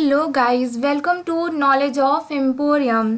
Hello guys, welcome to knowledge of emporium.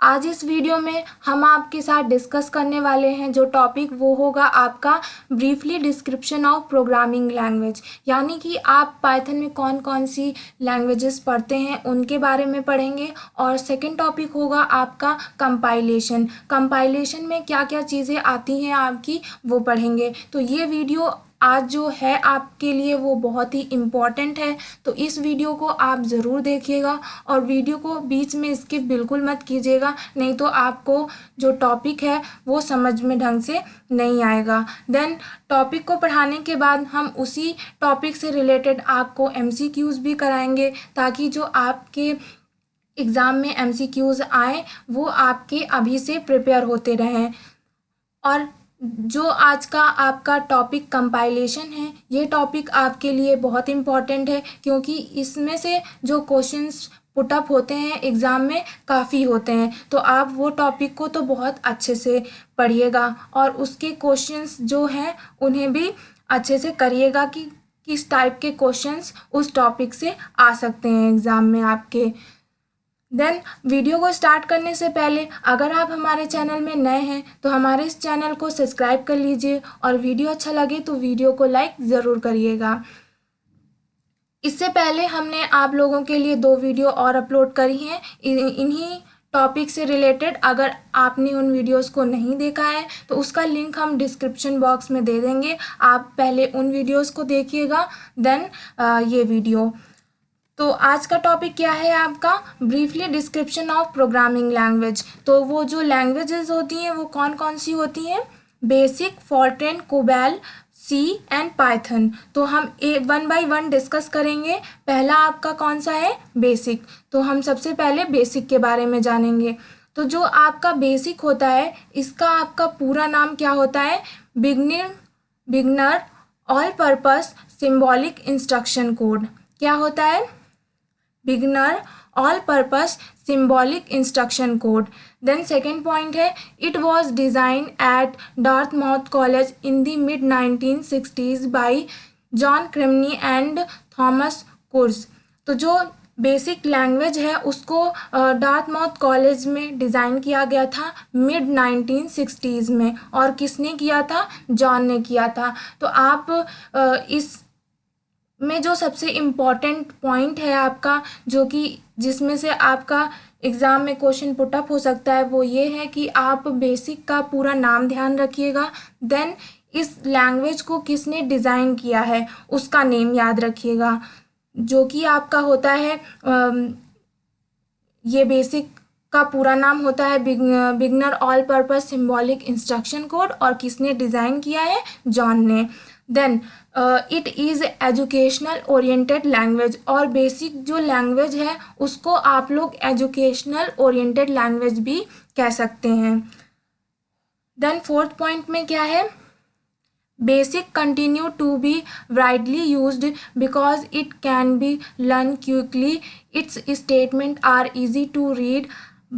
आज इस video में हम आपके साथ डिस्कस करने वाले हैं जो टॉपिक वो होगा आपका briefly description of programming language, यानी कि आप पाइथन में कौन कौन सी लैंग्वेजेस पढ़ते हैं उनके बारे में पढ़ेंगे। और सेकंड टॉपिक होगा आपका कंपाइलेशन में क्या क्या चीज़ें आती हैं आपकी वो पढ़ेंगे। तो ये वीडियो आज जो है आपके लिए वो बहुत ही इम्पॉर्टेंट है, तो इस वीडियो को आप ज़रूर देखिएगा और वीडियो को बीच में स्किप बिल्कुल मत कीजिएगा, नहीं तो आपको जो टॉपिक है वो समझ में ढंग से नहीं आएगा। देन टॉपिक को पढ़ाने के बाद हम उसी टॉपिक से रिलेटेड आपको एमसीक्यूज़ भी कराएंगे, ताकि जो आपके एग्ज़ाम में एमसीक्यूज़ आए वो आपके अभी से प्रिपेयर होते रहें। और जो आज का आपका टॉपिक कंपाइलेशन है, ये टॉपिक आपके लिए बहुत इम्पॉर्टेंट है, क्योंकि इसमें से जो क्वेश्चंस पुटअप होते हैं एग्ज़ाम में काफ़ी होते हैं। तो आप वो टॉपिक को तो बहुत अच्छे से पढ़िएगा और उसके क्वेश्चंस जो हैं उन्हें भी अच्छे से करिएगा कि किस टाइप के क्वेश्चंस उस टॉपिक से आ सकते हैं एग्ज़ाम में आपके। देन वीडियो को स्टार्ट करने से पहले अगर आप हमारे चैनल में नए हैं तो हमारे इस चैनल को सब्सक्राइब कर लीजिए और वीडियो अच्छा लगे तो वीडियो को लाइक ज़रूर करिएगा। इससे पहले हमने आप लोगों के लिए 2 वीडियो और अपलोड करी हैं इन्हीं टॉपिक से रिलेटेड। अगर आपने उन वीडियोस को नहीं देखा है तो उसका लिंक हम डिस्क्रिप्शन बॉक्स में दे देंगे, आप पहले उन वीडियोस को देखिएगा देन ये वीडियो। तो आज का टॉपिक क्या है आपका briefly description of programming language. तो वो जो लैंग्वेजेस होती हैं वो कौन कौन सी होती हैं, BASIC, Fortran, COBOL, C and Python. तो हम 1 बाय 1 डिस्कस करेंगे। पहला आपका कौन सा है, बेसिक। तो हम सबसे पहले बेसिक के बारे में जानेंगे। तो जो आपका बेसिक होता है इसका आपका पूरा नाम क्या होता है, beginner all purpose symbolic instruction code. क्या होता है, beginner all purpose symbolic instruction code. Then second point है, it was design at Dartmouth college in the mid 1960s by John Kemeny and Thomas Kurtz. तो जो basic language है उसको डार्थमाउथ college में design किया गया था मिड 1960s में, और किसने किया था, जॉन ने किया था। तो आप इस में जो सबसे इम्पॉर्टेंट पॉइंट है आपका, जो कि जिसमें से आपका एग्ज़ाम में क्वेश्चन पुटअप हो सकता है, वो ये है कि आप बेसिक का पूरा नाम ध्यान रखिएगा। देन इस लैंग्वेज को किसने डिज़ाइन किया है उसका नेम याद रखिएगा, जो कि आपका होता है ये बेसिक का पूरा नाम होता है beginner all purpose symbolic instruction code, और किसने डिज़ाइन किया है, जॉन ने। Then it is educational oriented language, और बेसिक जो लैंग्वेज है उसको आप लोग एजुकेशनल ओरिएंटेड लैंग्वेज भी कह सकते हैं। देन फोर्थ पॉइंट में क्या है, Basic continue to be widely used because it can be learned quickly. Its statements are easy to read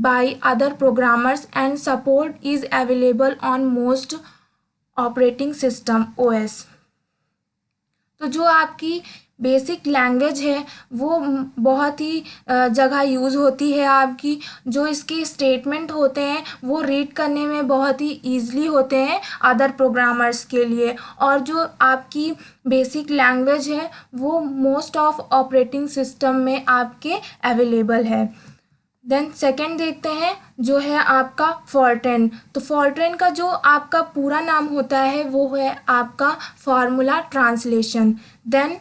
by other programmers and support is available on most operating system OS। तो जो आपकी basic language है वो बहुत ही जगह use होती है आपकी। जो इसके स्टेटमेंट होते हैं वो रीड करने में बहुत ही ईज़िली होते हैं अदर प्रोग्रामर्स के लिए, और जो आपकी बेसिक लैंग्वेज है वो मोस्ट ऑफ ऑपरेटिंग सिस्टम में आपके अवेलेबल है। देन सेकेंड देखते हैं जो है आपका फोर्ट्रेन। तो फोर्ट्रेन का जो आपका पूरा नाम होता है वो है आपका formula translation. Then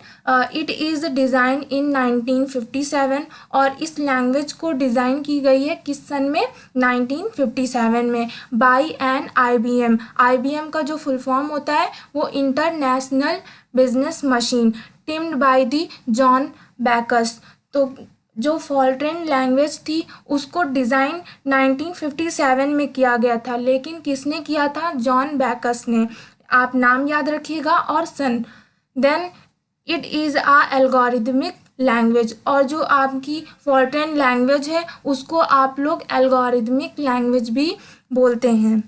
it is design in 1957, और इस लैंग्वेज को डिज़ाइन की गई है किस सन में, 1957 में, बाई एन IBM। IBM का जो फुल फॉर्म होता है वो International Business Machine, teamed by the John Backus. तो जो फोर्ट्रेन लैंग्वेज थी उसको डिज़ाइन 1957 में किया गया था, लेकिन किसने किया था, जॉन बैकस ने। आप नाम याद रखिएगा और सन। Then it is a algorithmic language, और जो आपकी फोर्ट्रेन लैंग्वेज है उसको आप लोग एल्गोरिदमिक लैंग्वेज भी बोलते हैं।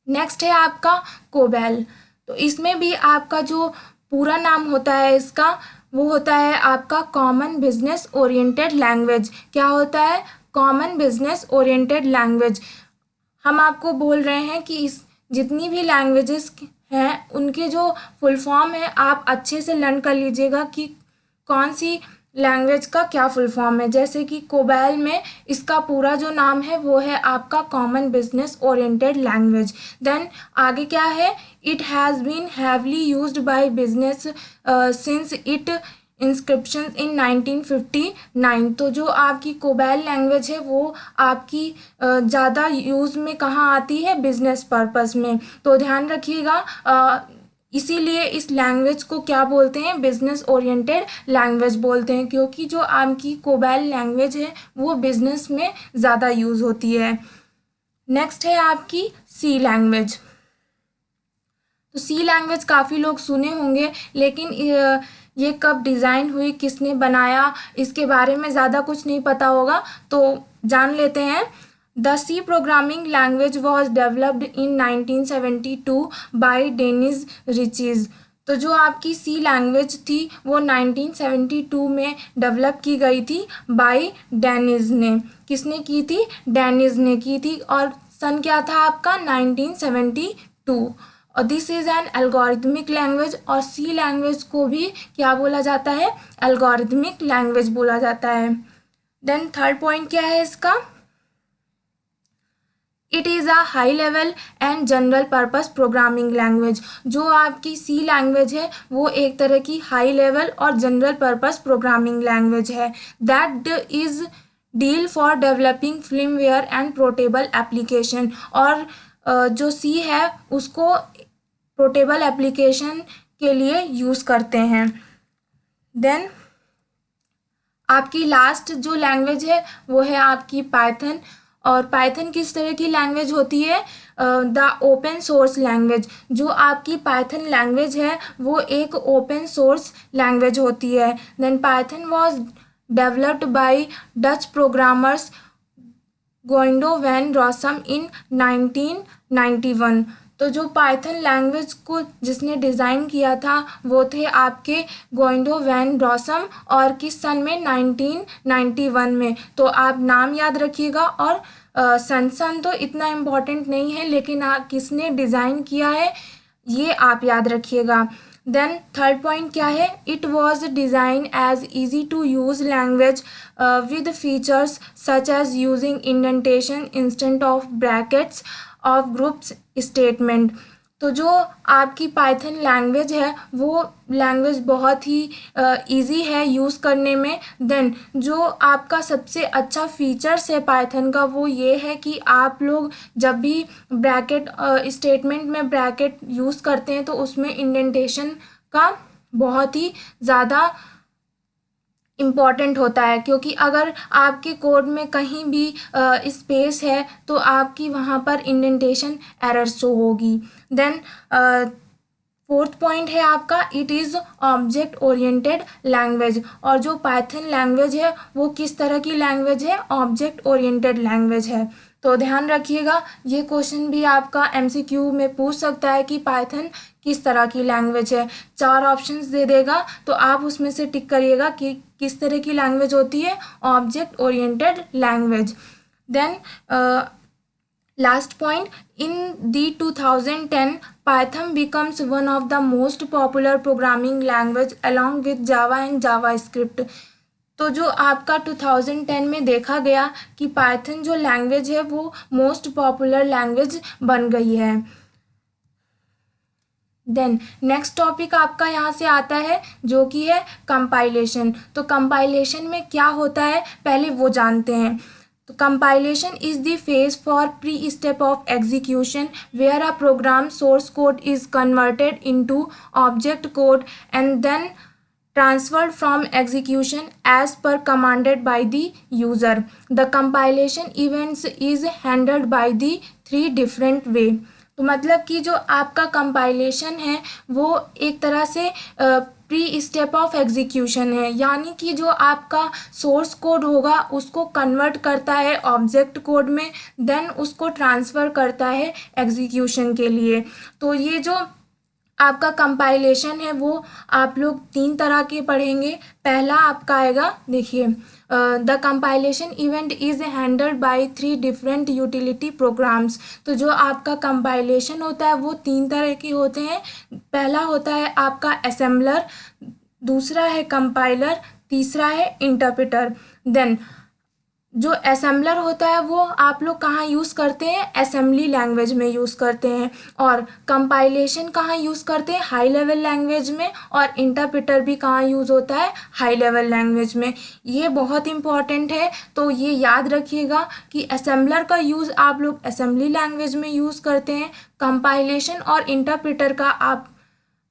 नेक्स्ट है आपका कोबेल। तो इसमें भी आपका जो पूरा नाम होता है इसका वो होता है आपका कॉमन बिजनेस ओरिएंटेड लैंग्वेज। क्या होता है? Common business oriented language. हम आपको बोल रहे हैं कि इस जितनी भी लैंग्वेजेस हैं उनके जो फुल फॉर्म है आप अच्छे से लर्न कर लीजिएगा कि कौन सी लैंग्वेज का क्या फुल फॉर्म है। जैसे कि कोबैल में इसका पूरा जो नाम है वो है आपका common business oriented language. Then आगे क्या है? It has been heavily used by business since it inscription in 1959। तो जो आपकी कोबैल लैंग्वेज है वो आपकी ज़्यादा यूज़ में कहाँ आती है? बिजनेस पर्पस में। तो ध्यान रखिएगा, इसीलिए इस लैंग्वेज को क्या बोलते हैं? बिजनेस ओरिएंटेड लैंग्वेज बोलते हैं, क्योंकि जो आपकी कोबैल लैंग्वेज है वो बिजनेस में ज़्यादा यूज़ होती है। नेक्स्ट है आपकी सी लैंग्वेज। तो सी लैंग्वेज काफ़ी लोग सुने होंगे, लेकिन ये कब डिज़ाइन हुई, किसने बनाया, इसके बारे में ज़्यादा कुछ नहीं पता होगा, तो जान लेते हैं। The C programming language was developed in 1972 by Dennis Ritchie. तो जो आपकी सी लैंग्वेज थी वो 1972 में डेवलप की गई थी बाय डेनिस ने। किसने की थी? डेनिस ने की थी। और सन क्या था आपका? 1972। और this is an algorithmic language. और सी लैंग्वेज को भी क्या बोला जाता है? एल्गोरिथमिक लैंग्वेज बोला जाता है। देन थर्ड पॉइंट क्या है इसका? It is a high level and general purpose programming language. जो आपकी सी लैंग्वेज है वो एक तरह की हाई लेवल और जनरल पर्पस प्रोग्रामिंग लैंग्वेज है। That is deal for developing firmware and portable application. और जो सी है उसको पोर्टेबल एप्लीकेशन के लिए यूज़ करते हैं। देन आपकी लास्ट जो लैंग्वेज है वो है आपकी पाइथन। और पाइथन किस तरह की लैंग्वेज होती है? The open source language. जो आपकी पाइथन लैंग्वेज है वो एक ओपन सोर्स लैंग्वेज होती है। Then Python was developed by Dutch programmers Guido van Rossum in 1991। तो जो पाइथन लैंग्वेज को जिसने डिज़ाइन किया था वो थे आपके गोइंडो वैन रॉसम, और किस सन में? 1991 में। तो आप नाम याद रखिएगा, और सन तो इतना इम्पोर्टेंट नहीं है, लेकिन किसने डिज़ाइन किया है ये आप याद रखिएगा। देन थर्ड पॉइंट क्या है? It was design as easy to use language with features such as using indentation instant of brackets of groups statement. तो जो आपकी पाइथन लैंग्वेज है वो लैंग्वेज बहुत ही इजी है यूज़ करने में। देन जो आपका सबसे अच्छा फीचर्स है पाइथन का वो ये है कि आप लोग जब भी ब्रैकेट स्टेटमेंट में ब्रैकेट यूज़ करते हैं तो उसमें इंडेंटेशन का बहुत ही ज़्यादा इम्पॉर्टेंट होता है, क्योंकि अगर आपके कोड में कहीं भी स्पेस है तो आपकी वहाँ पर इंडेंटेशन एरर शो होगी। देन फोर्थ पॉइंट है आपका it is object oriented language. और जो पाइथन लैंग्वेज है वो किस तरह की लैंग्वेज है? ऑब्जेक्ट ओरिएंटेड लैंग्वेज है। तो ध्यान रखिएगा, ये क्वेश्चन भी आपका एमसीक्यू में पूछ सकता है कि पाइथन किस तरह की लैंग्वेज है। 4 ऑप्शंस दे देगा तो आप उसमें से टिक करिएगा कि किस तरह की लैंग्वेज होती है? Object oriented language. Then last point, in the 2010 Python becomes one of the most popular programming language along with Java and JavaScript। तो जो आपका 2010 में देखा गया कि पाइथन जो लैंग्वेज है वो मोस्ट पॉपुलर लैंग्वेज बन गई है। देन नेक्स्ट टॉपिक आपका यहाँ से आता है जो कि है कंपाइलेशन। तो कंपाइलेशन में क्या होता है पहले वो जानते हैं। तो compilation is the phase for pre-step of execution where a program source code is converted into object code and then transferred from execution as per commanded by the user. The compilation events is handled by the 3 different way। तो मतलब कि जो आपका compilation है वो एक तरह से प्री स्टेप ऑफ एग्जीक्यूशन है, यानी कि जो आपका सोर्स कोड होगा उसको कन्वर्ट करता है ऑब्जेक्ट कोड में, देन उसको ट्रांसफ़र करता है एग्जीक्यूशन के लिए। तो ये जो आपका कंपाइलेशन है वो आप लोग 3 तरह के पढ़ेंगे। पहला आपका आएगा, देखिए, the compilation event is handled by 3 different utility programmes. तो जो आपका कंपाइलेशन होता है वो 3 तरह के होते हैं। पहला होता है आपका असेंबलर, दूसरा है कंपाइलर, तीसरा है इंटरप्रेटर। देन जो असेंबलर होता है वो आप लोग कहाँ यूज़ करते हैं, असेंबली लैंग्वेज में यूज़ करते हैं। और कंपाइलेशन कहाँ यूज़ करते हैं, हाई लेवल लैंग्वेज में। और इंटरप्रेटर भी कहाँ यूज़ होता है, हाई लेवल लैंग्वेज में। ये बहुत इंपॉर्टेंट है, तो ये याद रखिएगा कि असेंबलर का यूज़ आप लोग असेंबली लैंग्वेज में यूज़ करते हैं, कंपाइलेशन और इंटरप्रेटर का आप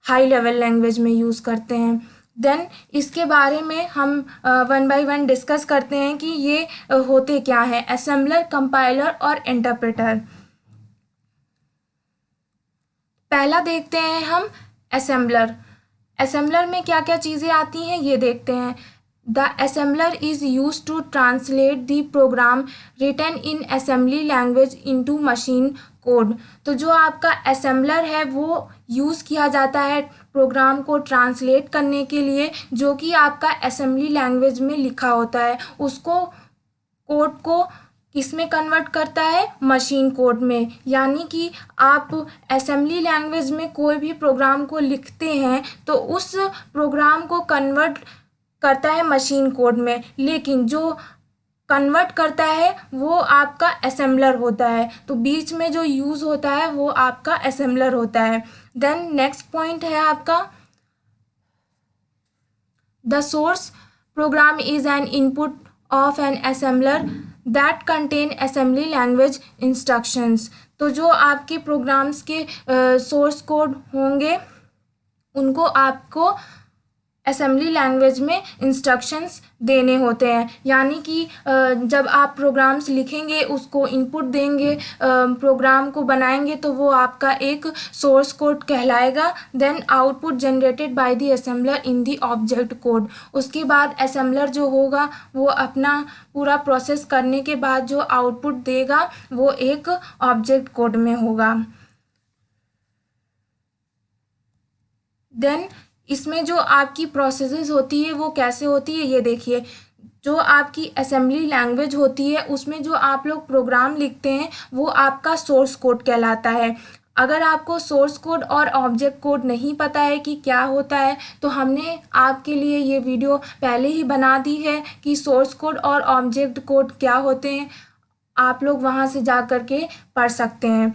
हाई लेवल लैंग्वेज में यूज़ करते हैं। देन इसके बारे में हम 1 बाय 1 डिस्कस करते हैं कि ये होते क्या हैं, असेंबलर, कंपाइलर और इंटरप्रेटर। पहला देखते हैं हम असेंबलर। असेंबलर में क्या क्या चीज़ें आती हैं ये देखते हैं। The assembler is use to translate the program written in assembly language into machine code. तो जो आपका असेंबलर है वो यूज़ किया जाता है प्रोग्राम को ट्रांसलेट करने के लिए, जो कि आपका असेंबली लैंग्वेज में लिखा होता है, उसको कोड को किस में कन्वर्ट करता है, मशीन कोड में। यानी कि आप असेंबली लैंग्वेज में कोई भी प्रोग्राम को लिखते हैं तो उस प्रोग्राम को कन्वर्ट करता है मशीन कोड में, लेकिन जो कन्वर्ट करता है वो आपका असेंबलर होता है। तो बीच में जो यूज़ होता है वो आपका असेंबलर होता है। देन नेक्स्ट पॉइंट है आपका, the source program is an input of an assembler that contain assembly language instructions. तो जो आपके प्रोग्राम्स के सोर्स कोड होंगे उनको आपको असेंबली लैंग्वेज में इंस्ट्रक्शंस देने होते हैं। यानी कि जब आप प्रोग्राम्स लिखेंगे, उसको इनपुट देंगे, प्रोग्राम को बनाएंगे, तो वो आपका एक सोर्स कोड कहलाएगा। Then output generated by the assembler in the object code. उसके बाद असेंबलर जो होगा वो अपना पूरा प्रोसेस करने के बाद जो आउटपुट देगा वो एक ऑब्जेक्ट कोड में होगा। देन इसमें जो आपकी प्रोसेसेस होती है वो कैसे होती है ये देखिए। जो आपकी असेंबली लैंग्वेज होती है उसमें जो आप लोग प्रोग्राम लिखते हैं वो आपका सोर्स कोड कहलाता है। अगर आपको सोर्स कोड और ऑब्जेक्ट कोड नहीं पता है कि क्या होता है, तो हमने आपके लिए ये वीडियो पहले ही बना दी है कि सोर्स कोड और ऑब्जेक्ट कोड क्या होते हैं। आप लोग वहाँ से जा कर के पढ़ सकते हैं।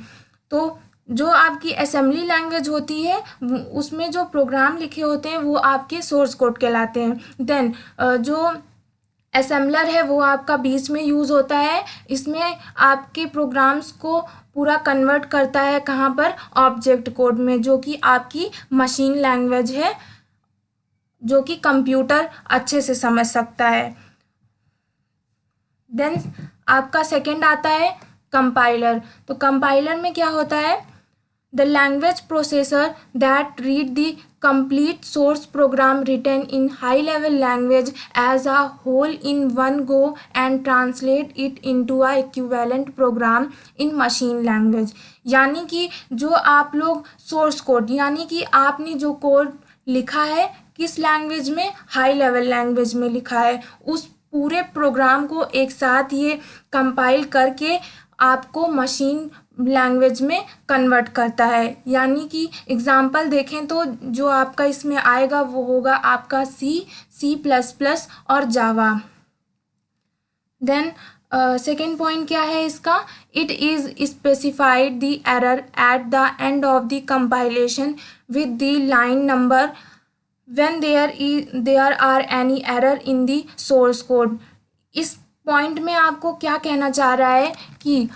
तो जो आपकी असेंबली लैंग्वेज होती है उसमें जो प्रोग्राम लिखे होते हैं वो आपके सोर्स कोड कहलाते हैं। देन जो असेंबलर है वो आपका बीच में यूज़ होता है। इसमें आपके प्रोग्राम्स को पूरा कन्वर्ट करता है कहाँ पर, ऑब्जेक्ट कोड में, जो कि आपकी मशीन लैंग्वेज है, जो कि कंप्यूटर अच्छे से समझ सकता है। देन आपका सेकंड आता है कंपाइलर। तो कंपाइलर में क्या होता है, the language processor that read the complete source program written in high level language as a whole in one go and translate it into a equivalent program in machine language। यानी कि जो आप लोग source code, यानी कि आपने जो code लिखा है किस लैंग्वेज में, हाई लेवल लैंग्वेज में लिखा है, उस पूरे प्रोग्राम को एक साथ ये कंपाइल करके आपको मशीन लैंग्वेज में कन्वर्ट करता है। यानी कि एग्जाम्पल देखें तो जो आपका इसमें आएगा वो होगा आपका C++ और जावा। देन सेकेंड पॉइंट क्या है इसका, it is specified the error at the end of the compilation with the line number when there are any error in the source code। इस पॉइंट में आपको क्या कहना चाह रहा है कि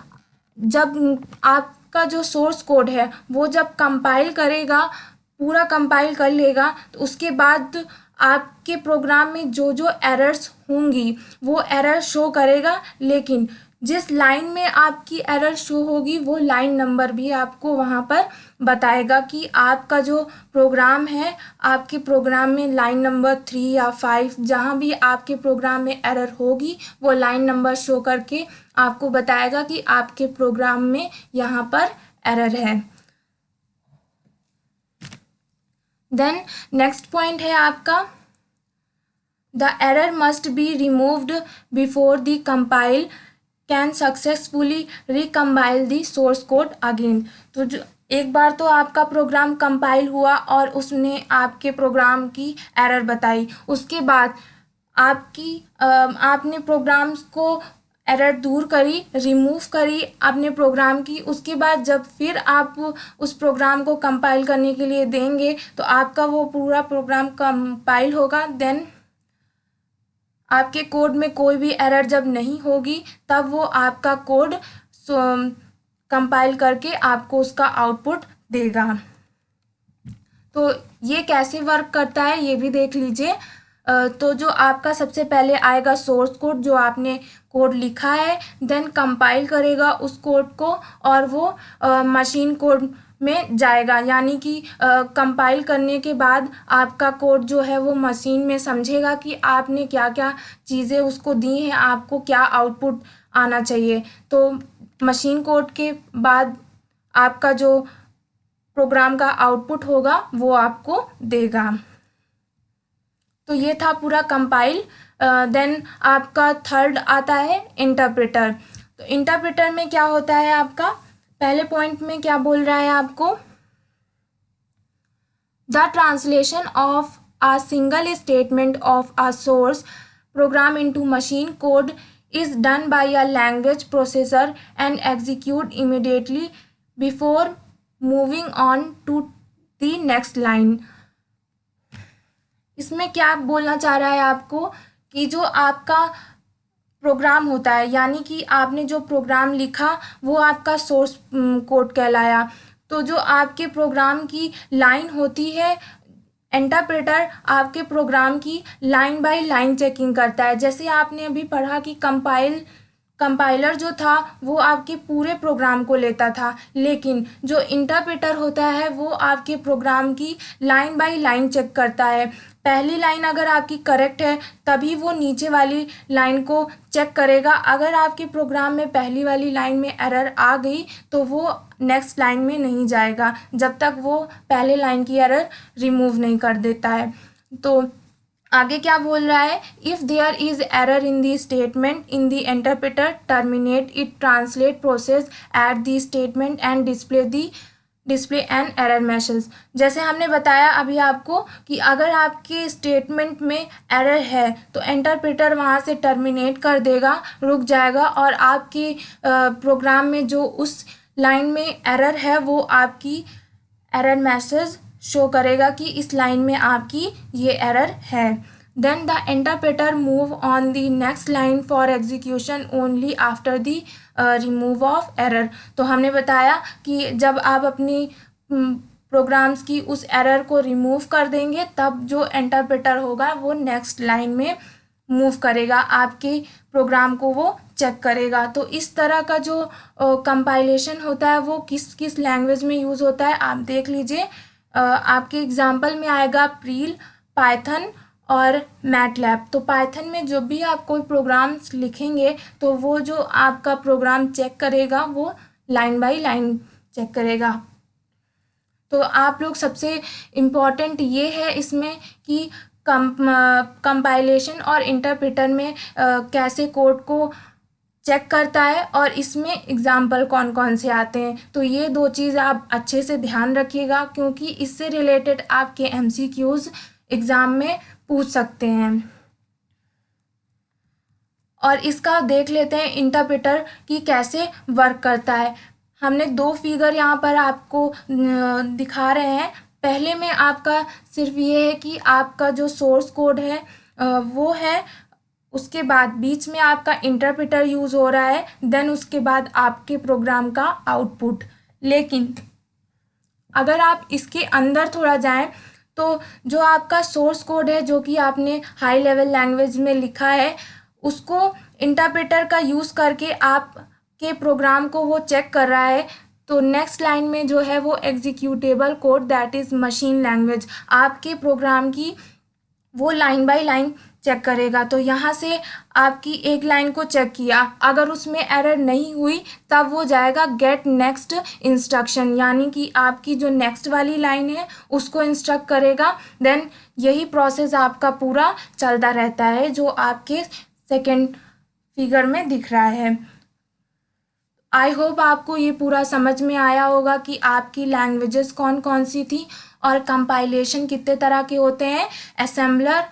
जब आपका जो सोर्स कोड है वो जब कंपाइल करेगा, पूरा कंपाइल कर लेगा, तो उसके बाद आपके प्रोग्राम में जो जो एरर्स होंगी वो एरर शो करेगा, लेकिन जिस लाइन में आपकी एरर शो होगी वो लाइन नंबर भी आपको वहाँ पर बताएगा कि आपका जो प्रोग्राम है, आपके प्रोग्राम में लाइन नंबर 3 या 5, जहाँ भी आपके प्रोग्राम में एरर होगी वो लाइन नंबर शो करके आपको बताएगा कि आपके प्रोग्राम में यहाँ पर एरर है। देन नेक्स्ट पॉइंट है आपका the error must be removed before the compile can successfully recompile the source code again. तो जो एक बार तो आपका प्रोग्राम कंपाइल हुआ और उसने आपके प्रोग्राम की एरर बताई, उसके बाद आपने प्रोग्राम्स को एरर दूर करी, रिमूव करी अपने प्रोग्राम की। उसके बाद जब फिर आप उस प्रोग्राम को कंपाइल करने के लिए देंगे तो आपका वो पूरा प्रोग्राम कंपाइल होगा। देन आपके कोड में कोई भी एरर जब नहीं होगी तब वो आपका कोड कंपाइल करके आपको उसका आउटपुट देगा। तो ये कैसे वर्क करता है ये भी देख लीजिए। तो जो आपका सबसे पहले आएगा सोर्स कोड, जो आपने कोड लिखा है, देन कंपाइल करेगा उस कोड को और वो मशीन कोड में जाएगा, यानी कि कंपाइल करने के बाद आपका कोड जो है वो मशीन में समझेगा कि आपने क्या क्या चीज़ें उसको दी हैं, आपको क्या आउटपुट आना चाहिए। तो मशीन कोड के बाद आपका जो प्रोग्राम का आउटपुट होगा वो आपको देगा। तो ये था पूरा कंपाइल। देन आपका थर्ड आता है इंटरप्रेटर। तो इंटरप्रेटर में क्या होता है आपका, पहले पॉइंट में क्या बोल रहा है आपको, the translation of a single statement of a source program into machine code is done by a language processor and execute immediately before moving on to the next line। इसमें क्या बोलना चाह रहा है आपको कि जो आपका प्रोग्राम होता है, यानी कि आपने जो प्रोग्राम लिखा वो आपका सोर्स कोड कहलाया। तो जो आपके प्रोग्राम की लाइन होती है, इंटरप्रेटर आपके प्रोग्राम की लाइन बाय लाइन चेकिंग करता है। जैसे आपने अभी पढ़ा कि कंपाइलर जो था वो आपके पूरे प्रोग्राम को लेता था, लेकिन जो इंटरप्रेटर होता है वो आपके प्रोग्राम की लाइन बाय लाइन चेक करता है। पहली लाइन अगर आपकी करेक्ट है तभी वो नीचे वाली लाइन को चेक करेगा। अगर आपके प्रोग्राम में पहली वाली लाइन में एरर आ गई तो वो नेक्स्ट लाइन में नहीं जाएगा जब तक वो पहले लाइन की एरर रिमूव नहीं कर देता है। तो आगे क्या बोल रहा है, if there is error in the statement in the interpreter terminate it translate process at the statement and display an error message. जैसे हमने बताया अभी आपको कि अगर आपके स्टेटमेंट में एरर है तो इंटरप्रेटर वहाँ से टर्मिनेट कर देगा, रुक जाएगा, और आपके प्रोग्राम में जो उस लाइन में एरर है वो आपकी एरर मैसेज शो करेगा कि इस लाइन में आपकी ये एरर है। Then the interpreter move on the next line for execution only after the remove of error. तो हमने बताया कि जब आप अपनी प्रोग्राम्स की उस एरर को रिमूव कर देंगे तब जो इंटरप्रेटर होगा वो नेक्स्ट लाइन में मूव करेगा, आपके प्रोग्राम को वो चेक करेगा। तो इस तरह का जो कंपाइलेशन होता है वो किस किस लैंग्वेज में यूज़ होता है आप देख लीजिए। आपके एग्जाम्पल में आएगा प्रील, पाइथन और मैटलैब। तो पाइथन में जब भी आप कोई प्रोग्राम्स लिखेंगे तो वो जो आपका प्रोग्राम चेक करेगा वो लाइन बाय लाइन चेक करेगा। तो आप लोग सबसे इम्पॉर्टेंट ये है इसमें कि कंपाइलेशन और इंटरप्रेटर में कैसे कोड को चेक करता है और इसमें एग्जाम्पल कौन कौन से आते हैं। तो ये दो चीज़ आप अच्छे से ध्यान रखिएगा क्योंकि इससे रिलेटेड आपके MCQs एग्ज़ाम में पूछ सकते हैं। और इसका देख लेते हैं इंटरप्रेटर की कैसे वर्क करता है। हमने दो फिगर यहाँ पर आपको दिखा रहे हैं। पहले में आपका सिर्फ ये है कि आपका जो सोर्स कोड है वो है, उसके बाद बीच में आपका इंटरप्रेटर यूज़ हो रहा है, देन उसके बाद आपके प्रोग्राम का आउटपुट। लेकिन अगर आप इसके अंदर थोड़ा जाएं तो जो आपका सोर्स कोड है जो कि आपने हाई लेवल लैंग्वेज में लिखा है उसको इंटरप्रेटर का यूज़ करके आपके प्रोग्राम को वो चेक कर रहा है। तो नेक्स्ट लाइन में जो है वो executable code that is machine language आपके प्रोग्राम की वो लाइन बाय लाइन चेक करेगा। तो यहाँ से आपकी एक लाइन को चेक किया, अगर उसमें एरर नहीं हुई तब वो जाएगा गेट नेक्स्ट इंस्ट्रक्शन, यानी कि आपकी जो नेक्स्ट वाली लाइन है उसको इंस्ट्रक्ट करेगा। देन यही प्रोसेस आपका पूरा चलता रहता है जो आपके सेकेंड फिगर में दिख रहा है। आई होप आपको ये पूरा समझ में आया होगा कि आपकी लैंग्वेजेस कौन कौन सी थी और कंपाइलेशन कितने तरह के होते हैं। असेंबलर,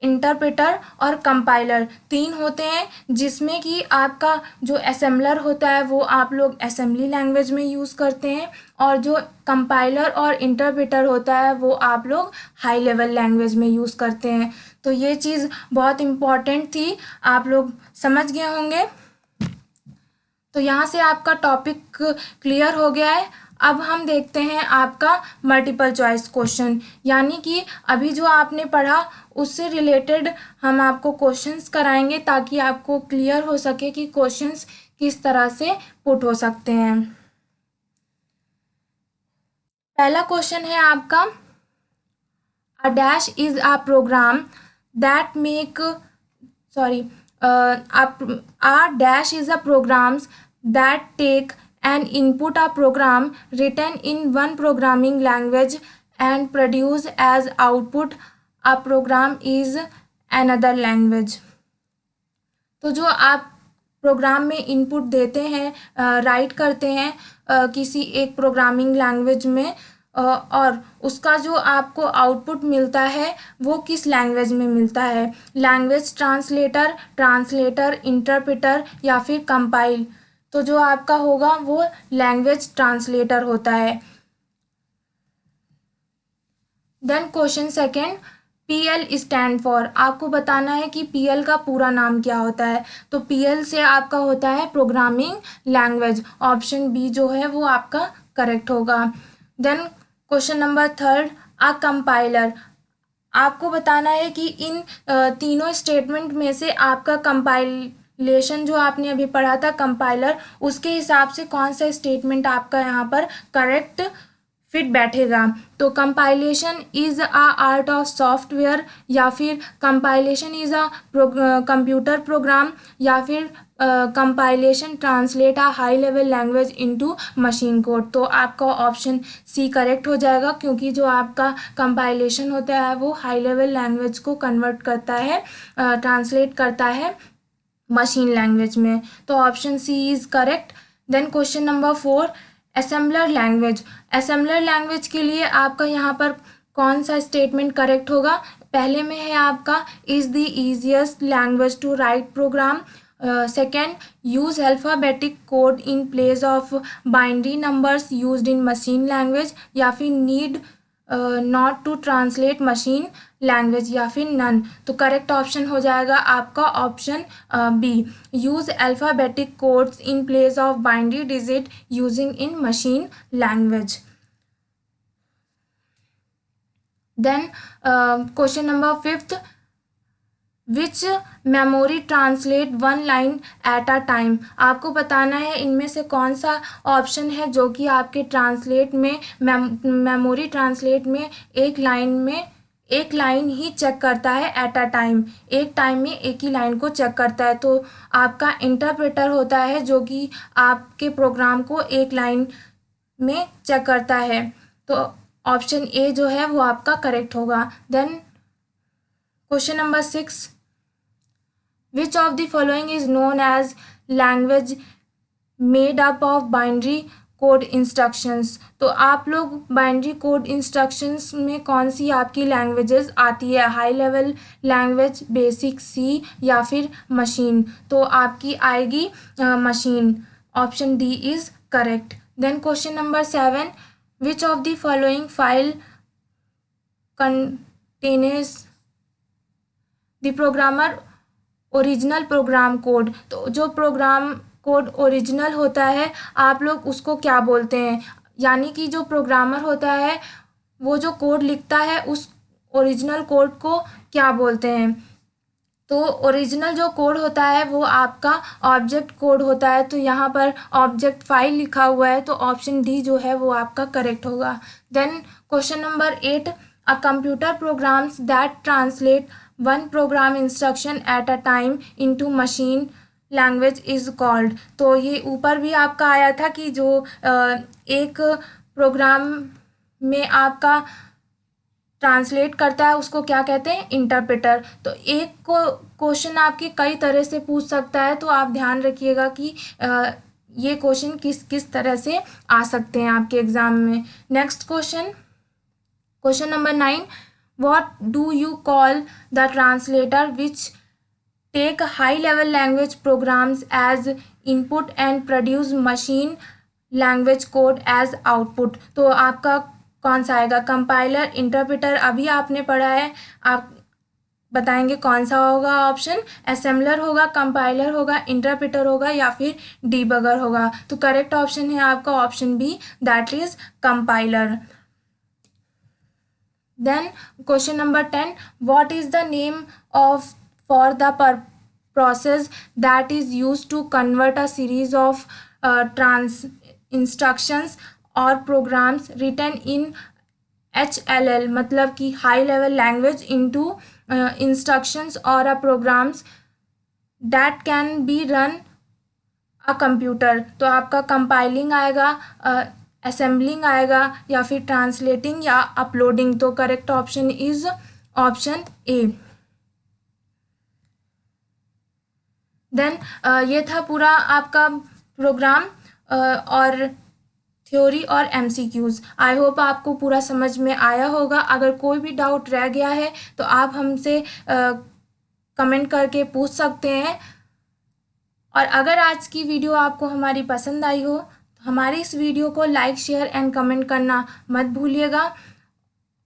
इंटरप्रेटर और कंपाइलर 3 होते हैं, जिसमें कि आपका जो असेंबलर होता है वो आप लोग असेंबली लैंग्वेज में यूज़ करते हैं, और जो कंपाइलर और इंटरप्रेटर होता है वो आप लोग हाई लेवल लैंग्वेज में यूज़ करते हैं। तो ये चीज़ बहुत इम्पॉर्टेंट थी, आप लोग समझ गए होंगे। तो यहाँ से आपका टॉपिक क्लियर हो गया है। अब हम देखते हैं आपका मल्टीपल चॉइस क्वेश्चन, यानी कि अभी जो आपने पढ़ा उससे रिलेटेड हम आपको क्वेश्चंस कराएंगे ताकि आपको क्लियर हो सके कि क्वेश्चंस किस तरह से पुट हो सकते हैं। पहला क्वेश्चन है आपका, a dash is a program that make a dash is a programs that take an input a program written in one programming language and produce as output a program is another language। तो जो आप programme में input देते हैं, right करते हैं किसी एक प्रोग्रामिंग लैंग्वेज में, और उसका जो आपको आउटपुट मिलता है वो किस लैंग्वेज में मिलता है, लैंग्वेज ट्रांसलेटर, इंटरप्रेटर या फिर कंपाइल। तो जो आपका होगा वो लैंग्वेज ट्रांसलेटर होता है। Then question second, PL stand for, आपको बताना है कि PL का पूरा नाम क्या होता है। तो PL से आपका होता है प्रोग्रामिंग लैंग्वेज, ऑप्शन बी जो है वो आपका करेक्ट होगा। देन क्वेश्चन नंबर थर्ड, अ कंपाइलर, आपको बताना है कि इन तीनों स्टेटमेंट में से आपका कंपाइलेशन जो आपने अभी पढ़ा था कंपाइलर, उसके हिसाब से कौन सा स्टेटमेंट आपका यहाँ पर करेक्ट फिट बैठेगा। तो compilation is a art of software, या फिर compilation is a computer program, या फिर कंपाइलेशन ट्रांसलेट अ high level language into machine code. तो आपका ऑप्शन सी करेक्ट हो जाएगा, क्योंकि जो आपका कंपाइलेशन होता है वो हाई लेवल लैंग्वेज को कन्वर्ट करता है, ट्रांसलेट करता है मशीन लैंग्वेज में। तो option C is correct. Then question number 4, assembler language, assembler language के लिए आपका यहाँ पर कौन सा स्टेटमेंट करेक्ट होगा। पहले में है आपका is the easiest language to write program, second use alphabetic code in place of binary numbers used in machine language, या फिर need not to translate machine language, या फिर नन। तो करेक्ट ऑप्शन हो जाएगा आपका option B, use alphabetic codes in place of binary digit using in machine language. Then question number 5, which memory translate one line at a time, आपको बताना है इनमें से कौन सा ऑप्शन है जो कि आपके ट्रांसलेट में मेमोरी ट्रांसलेट में एक लाइन ही चेक करता है एट अ टाइम, एक टाइम में एक ही लाइन को चेक करता है। तो आपका इंटरप्रेटर होता है जो कि आपके प्रोग्राम को एक लाइन में चेक करता है। तो ऑप्शन ए जो है वो आपका करेक्ट होगा। Then question number 6, which of the following is known as language made up of binary code instructions. तो आप लोग बाइनरी कोड इंस्ट्रक्शंस में कौन सी आपकी लैंग्वेजेस आती है, high level language, basic, C या फिर मशीन। तो आपकी आएगी machine, option D is correct. Then question number 7, which of the following file contains the programmer original program code. तो जो प्रोग्राम कोड ओरिजिनल होता है आप लोग उसको क्या बोलते हैं, यानी कि जो प्रोग्रामर होता है वो जो कोड लिखता है उस ओरिजिनल कोड को क्या बोलते हैं। तो ओरिजिनल जो कोड होता है वो आपका ऑब्जेक्ट कोड होता है। तो यहाँ पर ऑब्जेक्ट फाइल लिखा हुआ है, तो ऑप्शन डी जो है वो आपका करेक्ट होगा। Then question number 8, a computer programs that translate one program instruction at a time into machine language is called. तो ये ऊपर भी आपका आया था कि जो एक प्रोग्राम में आपका ट्रांसलेट करता है उसको क्या कहते हैं, इंटरप्रेटर। तो एक को क्वेश्चन आपके कई तरह से पूछ सकता है, तो आप ध्यान रखिएगा कि ये क्वेश्चन किस किस तरह से आ सकते हैं आपके एग्ज़ाम में। Next question number 9, what do you call the translator which take high level language programs as input and produce machine language code as output. तो आपका कौन सा आएगा, कंपाइलर, इंटरप्रेटर, अभी आपने पढ़ा है, आप बताएंगे कौन सा होगा ऑप्शन। असेंबलर होगा, कंपाइलर होगा, इंटरप्रेटर होगा या फिर डीबगर होगा। तो करेक्ट ऑप्शन है आपका option B, that is compiler. Then question number 10, what is the name of for the process that is used to convert a series of trans instructions or programs written in HLL मतलब कि high level language into instructions or a programs that can be run a computer। तो आपका compiling आएगा, assembling आएगा या फिर translating या uploading. तो correct option is option A. देन ये था पूरा आपका प्रोग्राम और थ्योरी और एमसीक्यूज़। आई होप आपको पूरा समझ में आया होगा। अगर कोई भी डाउट रह गया है तो आप हमसे कमेंट करके पूछ सकते हैं। और अगर आज की वीडियो आपको हमारी पसंद आई हो तो हमारी इस वीडियो को लाइक, शेयर एंड कमेंट करना मत भूलिएगा।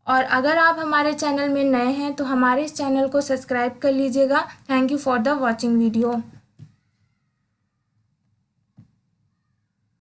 और अगर आप हमारे चैनल में नए हैं तो हमारे इस चैनल को सब्सक्राइब कर लीजिएगा। Thank you for the watching video.